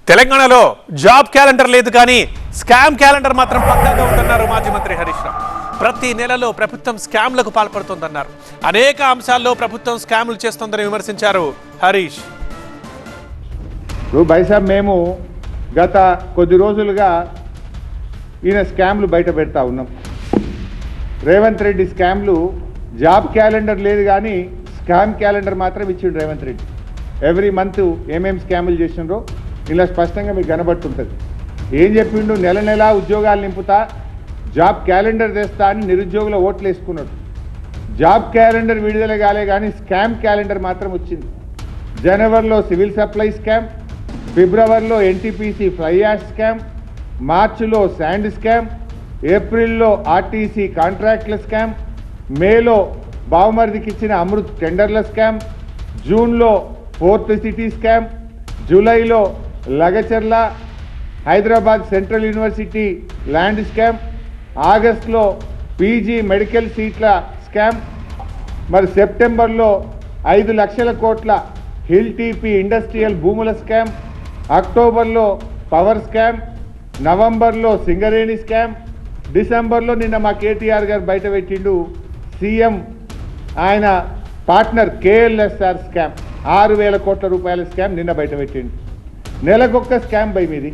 తెలంగాణలో job calendar లేదు కానీ స్కామ్ క్యాలెండర్ మాత్రం పక్కాగా ఉందన్నారు మాజీ మంత్రి హరీష్ రావు. ప్రతి నెలలో ప్రభుత్వం స్కామ్లకు పాల్పడుతోందన్నారు. అనేక అంశాల్లో ప్రభుత్వం స్కామ్లు చేస్తోందని విమర్శించారు హరీష్. బైసాబ్ మేము గత కొద్ది రోజులుగా ఈయన స్కామ్లు బయట పెడతా ఉన్నాం. రేవంత్ రెడ్డి స్కామ్లు జాబ్ క్యాలెండర్ లేదు కానీ స్కామ్ క్యాలెండర్ మాత్రం ఇచ్చిండు రేవంత్ రెడ్డి. ఎవ్రీ మంత్ ఏమేమి స్కాములు చేసినారో ఇలా స్పష్టంగా మీకు కనబడుతుంటుంది. ఏం చెప్పిండు, నెల నెల ఉద్యోగాలు నింపుతా, జాబ్ క్యాలెండర్ తెస్తా అని నిరుద్యోగుల ఓట్లు వేసుకున్నాడు. జాబ్ క్యాలెండర్ విడుదల కాలే కానీ స్కామ్ క్యాలెండర్ మాత్రం వచ్చింది. జనవరిలో సివిల్ సప్లై స్కామ్, ఫిబ్రవరిలో ఎన్టీపీసీ ఫ్లై యాష్ స్కామ్, మార్చిలో శాండ్ స్కామ్, ఏప్రిల్లో ఆర్టీసీ కాంట్రాక్ట్ల స్కామ్, మేలో బావమర్దికి ఇచ్చిన అమృత్ టెండర్ల స్కామ్, జూన్లో ఫోర్త్ సిటీ స్కామ్, జూలైలో Lagacharla Hyderabad central university land scam, ఆగస్టులో పీజీ మెడికల్ సీట్ల స్కామ్, మరి సెప్టెంబర్లో 5 లక్షల కోట్ల హిల్ టీపీ ఇండస్ట్రియల్ భూముల స్కామ్, అక్టోబర్లో పవర్ స్కామ్, నవంబర్లో సింగరేణి స్కామ్, డిసెంబర్లో నిన్న మా కేటీఆర్ గారు బయట పెట్టిండు సీఎం ఆయన పార్ట్నర్ కేఎల్ఎస్ఆర్ స్కామ్ 6,000 కోట్ల రూపాయల స్కామ్ నిన్న బయట పెట్టిండు. నెలకొక్క స్కామ్ బై మీది.